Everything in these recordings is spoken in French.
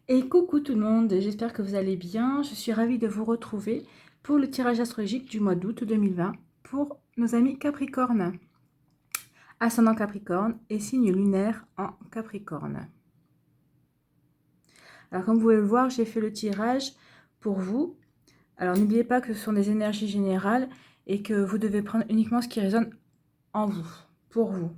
Et coucou tout le monde, j'espère que vous allez bien. Je suis ravie de vous retrouver pour le tirage astrologique du mois d'août 2020 pour nos amis Capricorne, ascendant Capricorne et signe lunaire en Capricorne. Alors comme vous pouvez le voir, j'ai fait le tirage pour vous. Alors n'oubliez pas que ce sont des énergies générales et que vous devez prendre uniquement ce qui résonne en vous, pour vous.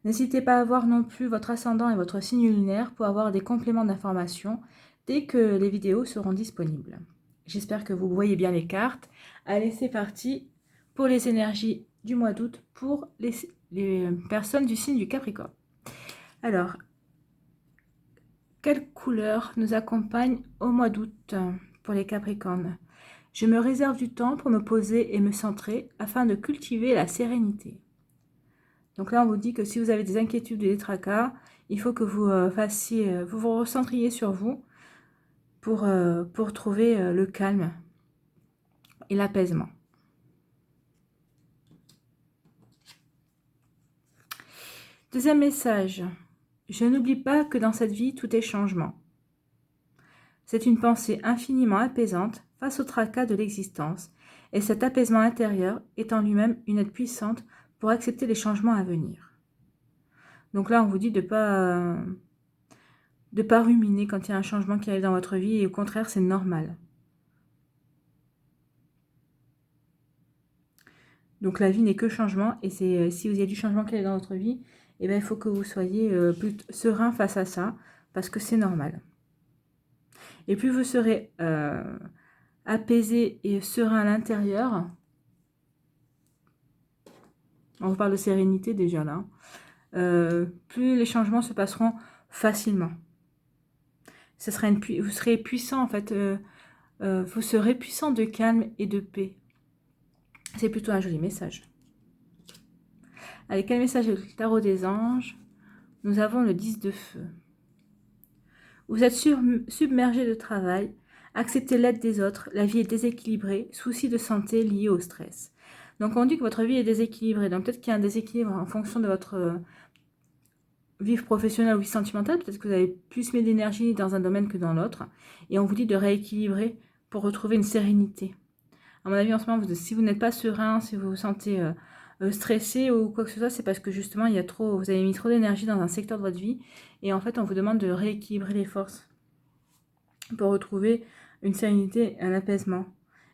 N'hésitez pas à voir non plus votre ascendant et votre signe lunaire pour avoir des compléments d'informations dès que les vidéos seront disponibles. J'espère que vous voyez bien les cartes. Allez, c'est parti pour les énergies du mois d'août pour les personnes du signe du Capricorne. Alors, quelle couleur nous accompagne au mois d'août pour les Capricornes? Je me réserve du temps pour me poser et me centrer afin de cultiver la sérénité. Donc là, on vous dit que si vous avez des inquiétudes ou des tracas, il faut que vous vous recentriez sur vous pour trouver le calme et l'apaisement. Deuxième message. Je n'oublie pas que dans cette vie, tout est changement. C'est une pensée infiniment apaisante face au tracas de l'existence, et cet apaisement intérieur est en lui-même une aide puissante pour accepter les changements à venir. Donc là, on vous dit de pas ruminer quand il y a un changement qui arrive dans votre vie, et au contraire, c'est normal. Donc la vie n'est que changement, et si vous y a du changement qui arrive dans votre vie, eh bien, il faut que vous soyez plus serein face à ça, parce que c'est normal. Et plus vous serez apaisé et serein à l'intérieur, on vous parle de sérénité déjà là, plus les changements se passeront facilement. Vous serez puissant en fait, vous serez puissant de calme et de paix. C'est plutôt un joli message. Allez, quel message avec le tarot des anges? Nous avons le 10 de feu. Vous êtes submergé de travail, acceptez l'aide des autres, la vie est déséquilibrée, soucis de santé liés au stress. Donc on dit que votre vie est déséquilibrée, donc peut-être qu'il y a un déséquilibre en fonction de votre vie professionnelle ou vie sentimentale, peut-être que vous avez plus mis d'énergie dans un domaine que dans l'autre, et on vous dit de rééquilibrer pour retrouver une sérénité. À mon avis, en ce moment, si vous n'êtes pas serein, si vous vous sentez stressé ou quoi que ce soit, c'est parce que justement, vous avez mis trop d'énergie dans un secteur de votre vie, et en fait, on vous demande de rééquilibrer les forces pour retrouver une sérénité, un apaisement.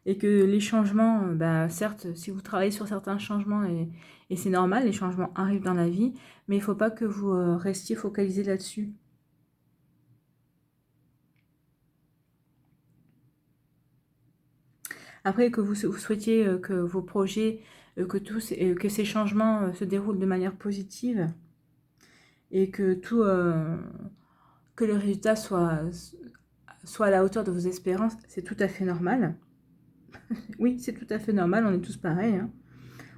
Et que les changements, certes, si vous travaillez sur certains changements, et c'est normal, les changements arrivent dans la vie, mais il ne faut pas que vous restiez focalisé là-dessus. Après, que vous souhaitiez que vos projets, que ces changements se déroulent de manière positive, et que que le résultat soit à la hauteur de vos espérances, c'est tout à fait normal. Oui, c'est tout à fait normal, on est tous pareils, hein.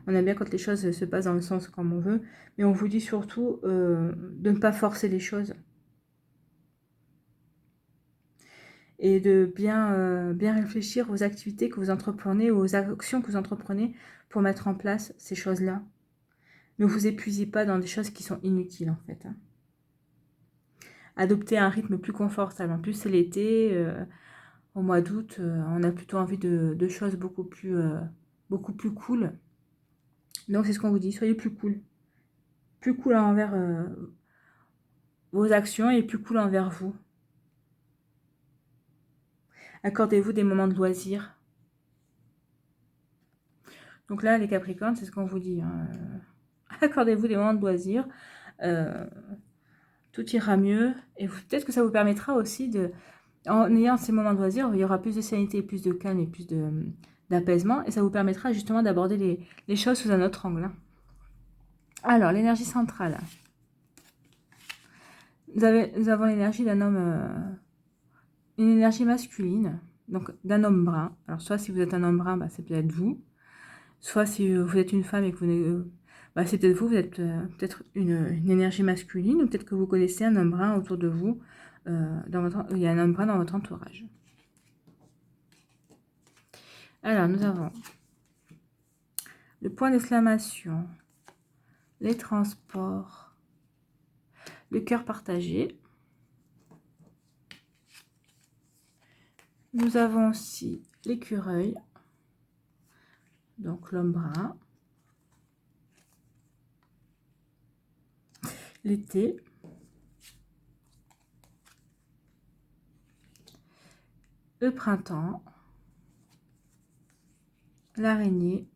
On aime bien quand les choses se passent dans le sens comme on veut, mais on vous dit surtout de ne pas forcer les choses. Et de bien réfléchir aux activités que vous entreprenez, aux actions que vous entreprenez pour mettre en place ces choses-là. Ne vous épuisez pas dans des choses qui sont inutiles, en fait, hein. Adoptez un rythme plus confortable. En plus, c'est l'été, au mois d'août, on a plutôt envie de choses beaucoup plus cool. Donc, c'est ce qu'on vous dit, soyez plus cool. Plus cool envers vos actions et plus cool envers vous. Accordez-vous des moments de loisirs. Donc là, les Capricornes, c'est ce qu'on vous dit, hein. Accordez-vous des moments de loisirs. Tout ira mieux. Et peut-être que ça vous permettra aussi en ayant ces moments de loisirs, il y aura plus de sérénité, plus de calme et plus d'apaisement. Et ça vous permettra justement d'aborder les choses sous un autre angle, hein. Alors, l'énergie centrale. Nous avons l'énergie d'un homme, une énergie masculine, donc d'un homme brun. Alors, soit si vous êtes un homme brun, c'est peut-être vous. Soit si vous êtes une femme et que c'est peut-être vous êtes peut-être une énergie masculine, ou peut-être que vous connaissez un homme brun autour de vous, il y a un homme brun dans votre entourage. Alors, nous avons le point d'exclamation, les transports, le cœur partagé, Nous avons aussi l'écureuil, donc l'homme brun, l'été, le printemps, l'araignée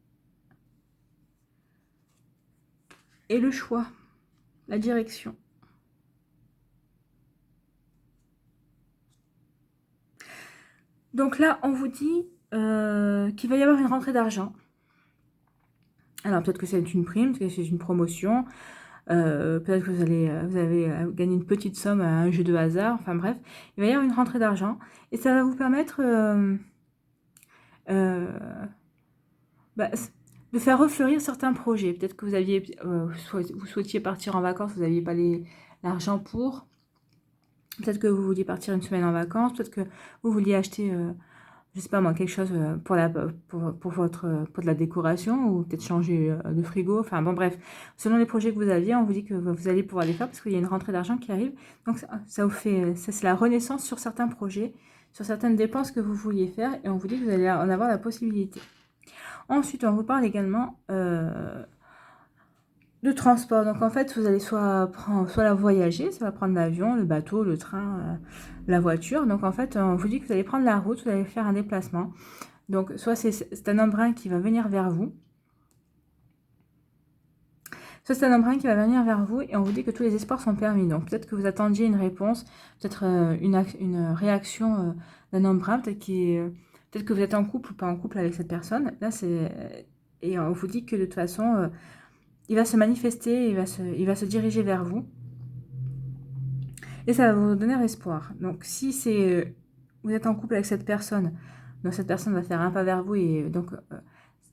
et le choix, la direction. Donc là, on vous dit qu'il va y avoir une rentrée d'argent. Alors peut-être que c'est une prime, peut-être que c'est une promotion, peut-être que vous avez gagné une petite somme à un jeu de hasard, enfin bref, il va y avoir une rentrée d'argent et ça va vous permettre bah, de faire refleurir certains projets. Peut-être que vous souhaitiez partir en vacances, vous n'aviez pas l'argent pour. Peut-être que vous vouliez partir une semaine en vacances, peut-être que vous vouliez acheter, je sais pas moi, quelque chose pour de la décoration, ou peut-être changer de frigo, enfin bon bref, selon les projets que vous aviez, on vous dit que vous allez pouvoir les faire parce qu'il y a une rentrée d'argent qui arrive. Donc ça vous fait, ça c'est la renaissance sur certains projets, sur certaines dépenses que vous vouliez faire, et on vous dit que vous allez en avoir la possibilité. Ensuite, on vous parle également de transport. Donc en fait, vous allez soit la voyager, ça va prendre l'avion, le bateau, le train, la voiture. Donc en fait, on vous dit que vous allez prendre la route, vous allez faire un déplacement. Donc soit c'est un homme brun qui va venir vers vous, soit c'est un homme brun qui va venir vers vous et on vous dit que tous les espoirs sont permis. Donc peut-être que vous attendiez une réponse, peut-être une réaction d'un homme brun, peut-être que vous êtes en couple ou pas en couple avec cette personne. Là, et on vous dit que de toute façon, il va se manifester, il va se diriger vers vous. Et ça va vous donner espoir. Donc si vous êtes en couple avec cette personne, donc cette personne va faire un pas vers vous et donc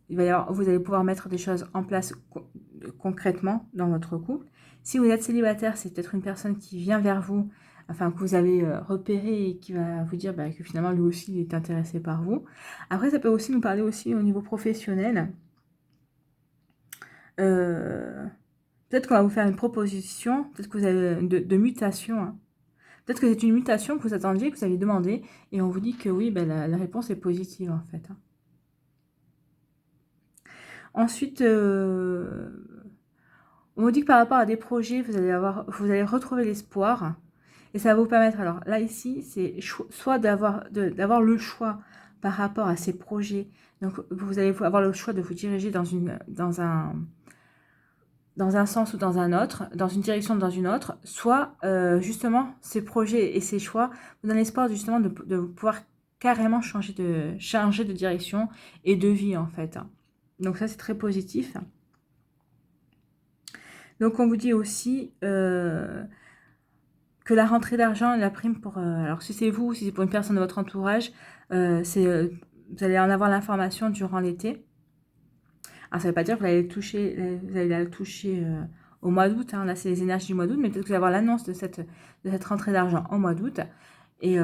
vous allez pouvoir mettre des choses en place concrètement dans votre couple. Si vous êtes célibataire, c'est peut-être une personne qui vient vers vous, enfin que vous avez repéré et qui va vous dire que finalement lui aussi il est intéressé par vous. Après, ça peut aussi nous parler aussi au niveau professionnel. Peut-être qu'on va vous faire une proposition, peut-être que vous avez de mutation. Hein. Peut-être que c'est une mutation que vous attendiez, que vous aviez demandé, et on vous dit que oui, la réponse est positive en fait. Hein. Ensuite, on vous dit que par rapport à des projets, vous allez retrouver l'espoir, et ça va vous permettre, alors là ici, c'est soit d'avoir le choix par rapport à ces projets, donc vous allez avoir le choix de vous diriger dans un sens ou dans un autre, dans une direction ou dans une autre, soit justement ces projets et ces choix vous donnent l'espoir justement de pouvoir carrément changer de direction et de vie en fait. Donc ça c'est très positif. Donc on vous dit aussi que la rentrée d'argent, la prime pour... alors si c'est vous, si c'est pour une personne de votre entourage, vous allez en avoir l'information durant l'été. Alors ça ne veut pas dire que vous allez la toucher au mois d'août. Hein. Là c'est les énergies du mois d'août, mais peut-être que vous allez avoir l'annonce de cette rentrée d'argent au mois d'août. Et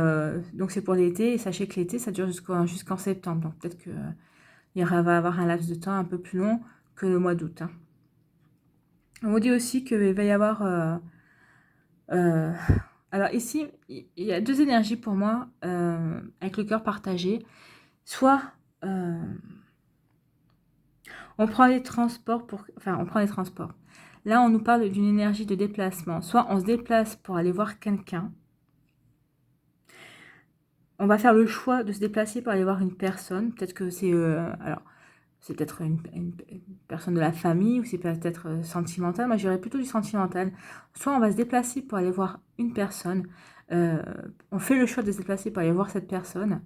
donc c'est pour l'été, et sachez que l'été ça dure jusqu'en septembre. Donc peut-être qu'il va avoir un laps de temps un peu plus long que le mois d'août. Hein. On vous dit aussi qu'il va y avoir... alors ici, il y a deux énergies pour moi, avec le cœur partagé. Soit on prend les transports on prend les transports. Là, on nous parle d'une énergie de déplacement. Soit on se déplace pour aller voir quelqu'un. On va faire le choix de se déplacer pour aller voir une personne. Peut-être que c'est... alors, c'est peut-être une personne de la famille ou c'est peut-être sentimental. Moi, j'irais plutôt du sentimental. Soit on va se déplacer pour aller voir une personne. On fait le choix de se déplacer pour aller voir cette personne.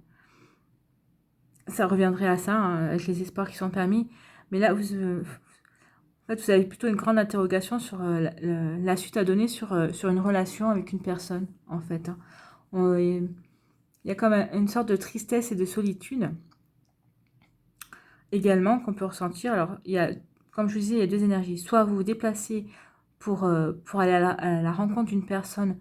Ça reviendrait à ça, hein, avec les espoirs qui sont permis. Mais là, en fait, vous avez plutôt une grande interrogation sur la suite à donner sur une relation avec une personne, en fait. Hein. Il y a comme une sorte de tristesse et de solitude également qu'on peut ressentir. Alors, comme je vous disais, il y a deux énergies. Soit vous vous déplacez pour aller à la rencontre d'une personne,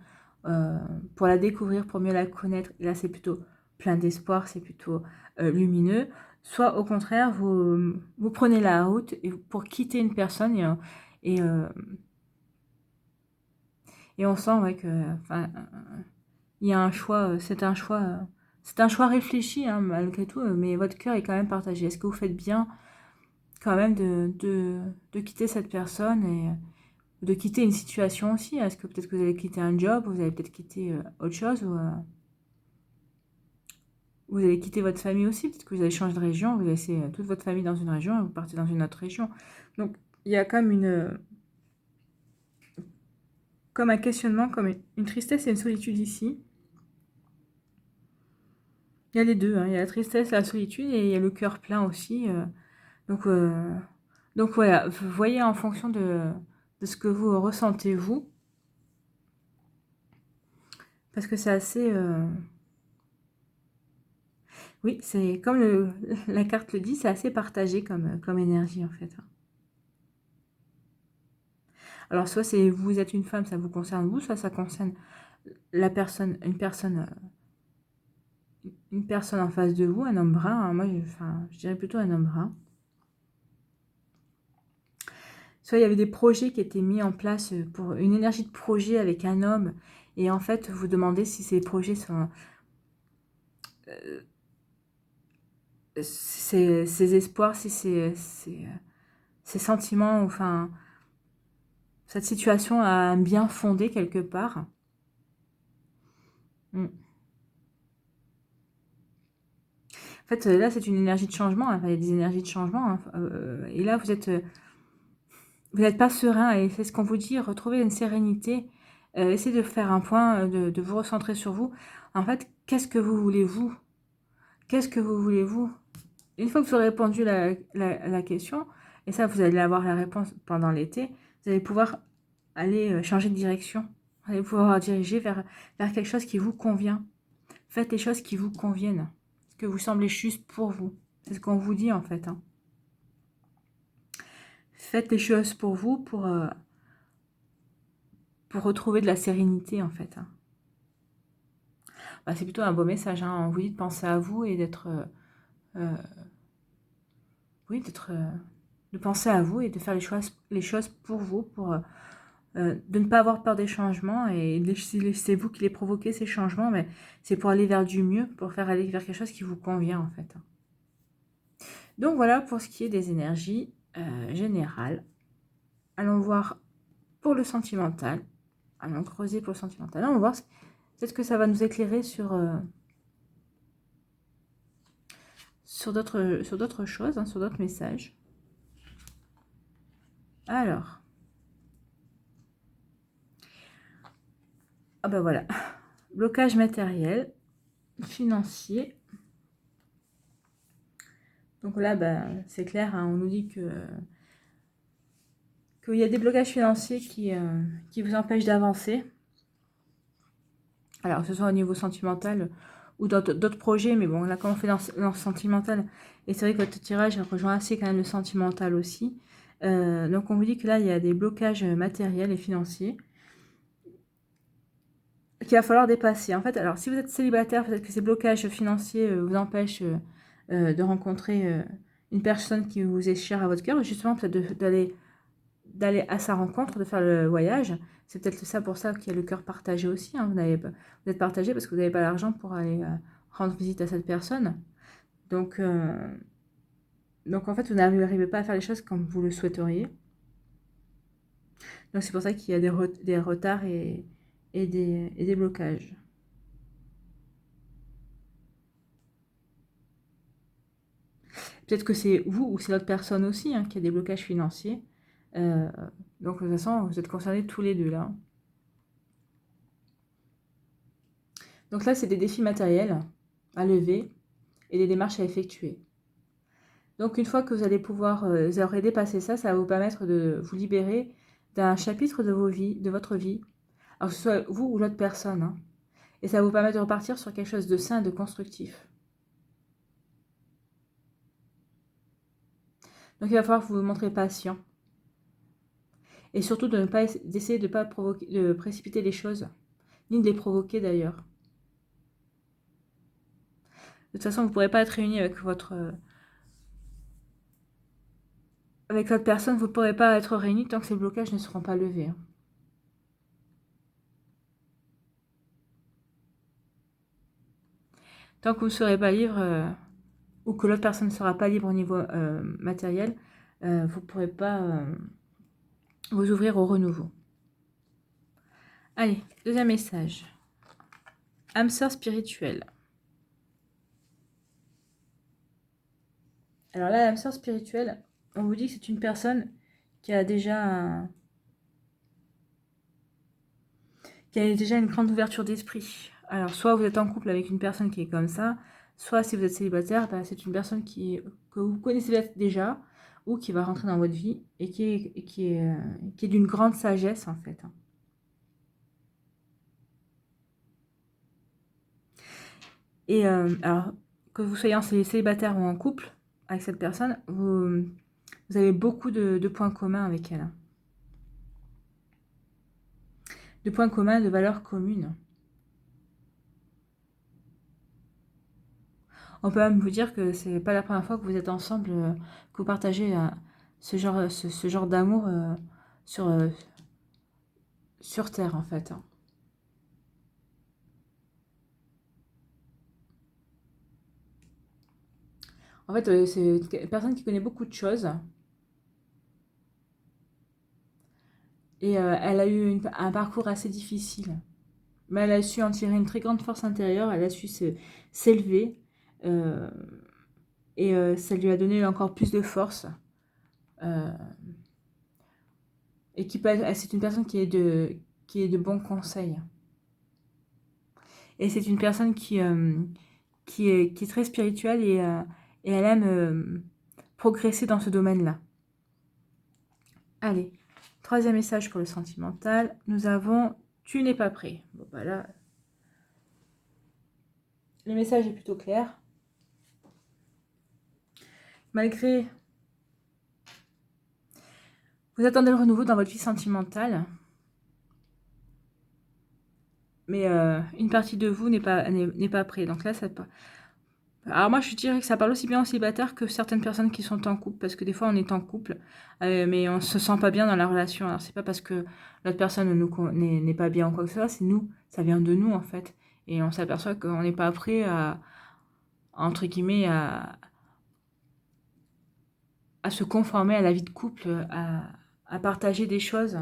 pour la découvrir, pour mieux la connaître. Et là, c'est plutôt plein d'espoir, c'est plutôt lumineux. Soit au contraire, vous prenez la route pour quitter une personne et on sent ouais, que il y a un choix, c'est C'est un choix réfléchi, hein, malgré tout, mais votre cœur est quand même partagé. Est-ce que vous faites bien quand même de quitter cette personne et de quitter une situation aussi? Est-ce que peut-être que vous allez quitter un job, vous allez peut-être quitter autre chose, ou vous allez quitter votre famille aussi, peut-être que vous allez changer de région, vous laissez toute votre famille dans une région et vous partez dans une autre région. Donc, il y a comme comme un questionnement, comme une tristesse et une solitude ici. Il y a les deux, hein. Il y a la tristesse, la solitude, et il y a le cœur plein aussi. Donc, euh, donc voilà, vous voyez en fonction de ce que vous ressentez vous, parce que c'est assez... oui, c'est comme la carte le dit, c'est assez partagé comme énergie en fait. Alors soit c'est vous êtes une femme, ça vous concerne vous, soit ça concerne la personne, une personne en face de vous, un homme brun. Hein. Moi, je dirais plutôt un homme brun. Soit il y avait des projets qui étaient mis en place pour une énergie de projet avec un homme, et en fait vous demandez si ces projets sont ces espoirs, si ces sentiments, enfin cette situation a un bien fondé quelque part. Mm. En fait, là, c'est une énergie de changement. Hein. Il y a des énergies de changement. Hein. Et là, vous n'êtes pas serein. Et c'est ce qu'on vous dit, retrouvez une sérénité. Essayez de faire un point, de vous recentrer sur vous. En fait, qu'est-ce que vous voulez, vous? Qu'est-ce que vous voulez, vous? Une fois que vous aurez répondu la question, et ça, vous allez avoir la réponse pendant l'été, vous allez pouvoir aller changer de direction. Vous allez pouvoir diriger vers quelque chose qui vous convient. Faites les choses qui vous conviennent. Ce que vous semblez juste pour vous. C'est ce qu'on vous dit en fait. Hein. Faites les choses pour vous, pour retrouver de la sérénité en fait. Hein. Bah, c'est plutôt un beau message. Hein. On vous dit de penser à vous et d'être... oui, de penser à vous et de faire les choses pour vous, de ne pas avoir peur des changements. Et c'est vous qui les provoquez, ces changements, mais c'est pour aller vers du mieux, pour faire aller vers quelque chose qui vous convient en fait. Donc voilà pour ce qui est des énergies générales. Allons voir pour le sentimental. Allons creuser pour le sentimental. Allons voir, peut-être que ça va nous éclairer sur d'autres choses, hein, sur d'autres messages. Alors. Ah ben voilà. Blocage matériel, financier. Donc là, ben, c'est clair, hein, on nous dit qu'il y a des blocages financiers qui vous empêchent d'avancer. Alors, que ce soit au niveau sentimental ou d'autres projets, mais bon, là, quand on fait dans le sentimental, et c'est vrai que votre tirage rejoint assez quand même le sentimental aussi. Donc, on vous dit que là, il y a des blocages matériels et financiers qu'il va falloir dépasser. En fait, alors, si vous êtes célibataire, peut-être que ces blocages financiers vous empêchent de rencontrer une personne qui vous est chère à votre cœur, justement, peut-être d'aller à sa rencontre, de faire le voyage. C'est peut-être ça pour ça qu'il y a le cœur partagé aussi. Hein. Vous êtes partagé parce que vous n'avez pas l'argent pour aller rendre visite à cette personne. Donc en fait, vous n'arrivez pas à faire les choses comme vous le souhaiteriez. Donc c'est pour ça qu'il y a des retards et des blocages. Peut-être que c'est vous ou c'est l'autre personne aussi hein, qui a des blocages financiers. Donc de toute façon, vous êtes concernés tous les deux là. Donc là, c'est des défis matériels à lever et des démarches à effectuer. Donc une fois que vous allez pouvoir, vous aurez dépassé ça, ça va vous permettre de vous libérer d'un chapitre de votre vie, alors que ce soit vous ou l'autre personne. Hein. Et ça va vous permettre de repartir sur quelque chose de sain, de constructif. Donc il va falloir que vous vous montrez patient. Et surtout d'essayer de ne pas de précipiter les choses, ni de les provoquer d'ailleurs. De toute façon, vous ne pourrez pas être réunis avec l'autre personne, vous ne pourrez pas être réunis tant que ces blocages ne seront pas levés. Hein. Tant que vous ne serez pas libre, ou que l'autre personne ne sera pas libre au niveau matériel, vous ne pourrez pas vous ouvrir au renouveau. Allez, deuxième message. Âme sœur spirituelle. Alors là, l'âme sœur spirituelle, on vous dit que c'est une personne qui a déjà une grande ouverture d'esprit. Alors, soit vous êtes en couple avec une personne qui est comme ça, soit si vous êtes célibataire, bah, c'est une personne que vous connaissez déjà, ou qui va rentrer dans votre vie, et qui est d'une grande sagesse, en fait. Et alors, que vous soyez célibataire ou en couple avec cette personne, vous avez beaucoup de points communs avec elle. De points communs, de valeurs communes. On peut même vous dire que c'est pas la première fois que vous êtes ensemble, que vous partagez ce genre d'amour sur Terre, en fait. En fait, c'est une personne qui connaît beaucoup de choses. Et elle a eu un parcours assez difficile. Mais elle a su en tirer une très grande force intérieure. Elle a su s'élever. Euh, et ça lui a donné encore plus de force. Euh, et c'est une personne qui est de bons conseils. Et c'est une personne qui est très spirituelle et elle aime progresser dans ce domaine-là. Allez, troisième message pour le sentimental. Nous avons « Tu n'es pas prêt ». Bon, bah là, le message est plutôt clair. Malgré... Vous attendez le renouveau dans votre vie sentimentale. Mais une partie de vous n'est pas prêt. Donc là, ça... Alors moi, je dirais que ça parle aussi bien aux célibataires que certaines personnes qui sont en couple. Parce que des fois, on est en couple, mais on se sent pas bien dans la relation. Alors, c'est pas parce que l'autre personne n'est pas bien ou quoi que ce soit, c'est nous. Ça vient de nous, en fait. Et on s'aperçoit qu'on n'est pas prêt entre guillemets, à se conformer à la vie de couple, à partager des choses.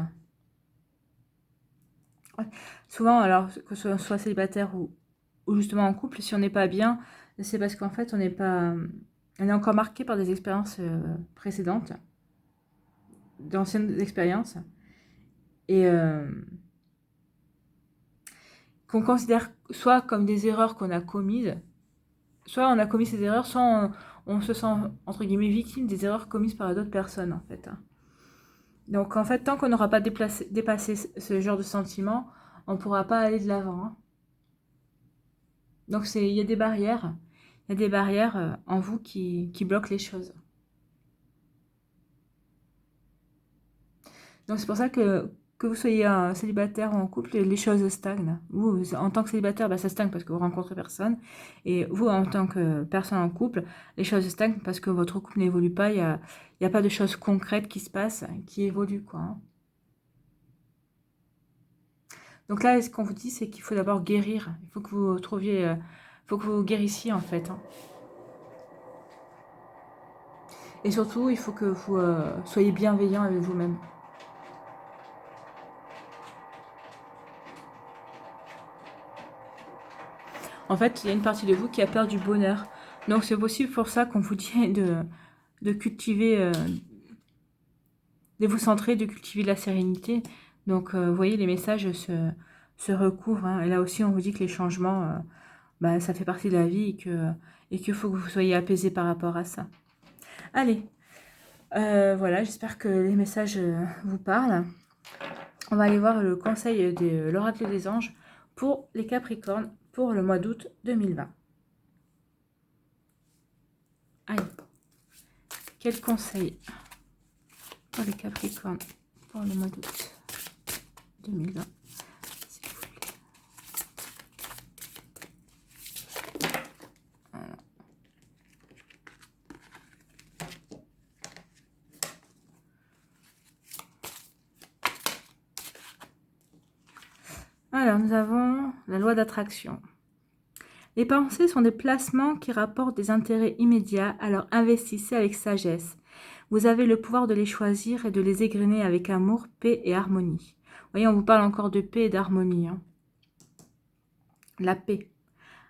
Ouais. Souvent, alors, que ce soit célibataire ou justement en couple, si on n'est pas bien, c'est parce qu'en fait, on est encore marqué par des expériences précédentes, d'anciennes expériences, et qu'on considère soit comme des erreurs qu'on a commises, soit on a commis ces erreurs, soit on se sent, entre guillemets, victime des erreurs commises par d'autres personnes, en fait. Donc, en fait, tant qu'on n'aura pas dépassé ce genre de sentiments, on ne pourra pas aller de l'avant, hein. Donc, il y a des barrières. Il y a des barrières en vous qui bloquent les choses. Donc, c'est pour ça que vous soyez un célibataire ou en couple, les choses stagnent. Vous, en tant que célibataire, bah, ça stagne parce que vous rencontrez personne. Et vous, en tant que personne en couple, les choses stagnent parce que votre couple n'évolue pas. Il y a pas de choses concrètes qui se passent, qui évoluent, quoi, hein. Donc là, ce qu'on vous dit, c'est qu'il faut d'abord guérir. Il faut que vous trouviez... faut que vous guérissiez, en fait, hein. Et surtout, il faut que vous soyez bienveillant avec vous-même. En fait, il y a une partie de vous qui a peur du bonheur. Donc c'est aussi pour ça qu'on vous dit de cultiver, de vous centrer, de cultiver la sérénité. Donc vous voyez, les messages se recouvrent, hein. Et là aussi, on vous dit que les changements, bah, ça fait partie de la vie et qu'il faut que vous soyez apaisé par rapport à ça. Allez, voilà, j'espère que les messages vous parlent. On va aller voir le conseil de l'oracle des anges pour les Capricornes pour le mois d'août 2020. Allez, quel conseil pour les Capricornes pour le mois d'août 2020, s'il vous plaît. Voilà. Alors, nous avons la loi d'attraction. Les pensées sont des placements qui rapportent des intérêts immédiats, alors investissez avec sagesse. Vous avez le pouvoir de les choisir et de les égrener avec amour, paix et harmonie. Vous voyez, on vous parle encore de paix et d'harmonie. Hein. La paix.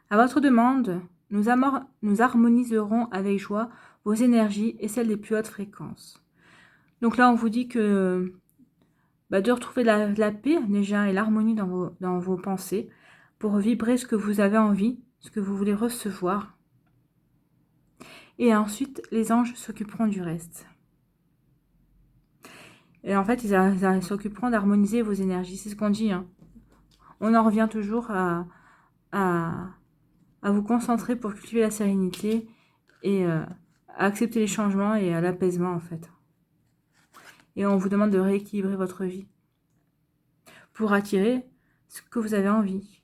À votre demande, nous harmoniserons avec joie vos énergies et celles des plus hautes fréquences. Donc là, on vous dit que de retrouver la paix déjà et l'harmonie dans vos pensées pour vibrer ce que vous avez envie, ce que vous voulez recevoir. Et ensuite, les anges s'occuperont du reste. Et en fait, ils s'occuperont d'harmoniser vos énergies. C'est ce qu'on dit. Hein. On en revient toujours à vous concentrer pour cultiver la sérénité et à accepter les changements et à l'apaisement, en fait. Et on vous demande de rééquilibrer votre vie pour attirer ce que vous avez envie.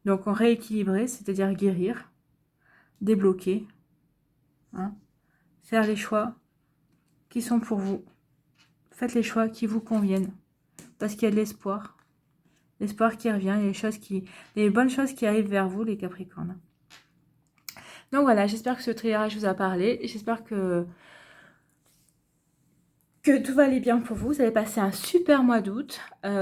Donc, on rééquilibrer, c'est-à-dire guérir, débloquer, hein, faire les choix qui sont pour vous. Faites les choix qui vous conviennent parce qu'il y a de l'espoir. L'espoir qui revient, il y a les bonnes choses qui arrivent vers vous, les Capricornes. Donc voilà, j'espère que ce tirage vous a parlé. J'espère que tout va aller bien pour vous. Vous allez passer un super mois d'août.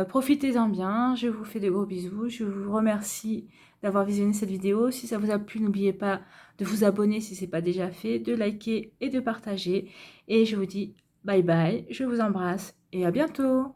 Profitez-en bien. Je vous fais de gros bisous. Je vous remercie d'avoir visionné cette vidéo. Si ça vous a plu, n'oubliez pas de vous abonner si ce n'est pas déjà fait, de liker et de partager. Et je vous dis bye bye. Je vous embrasse et à bientôt.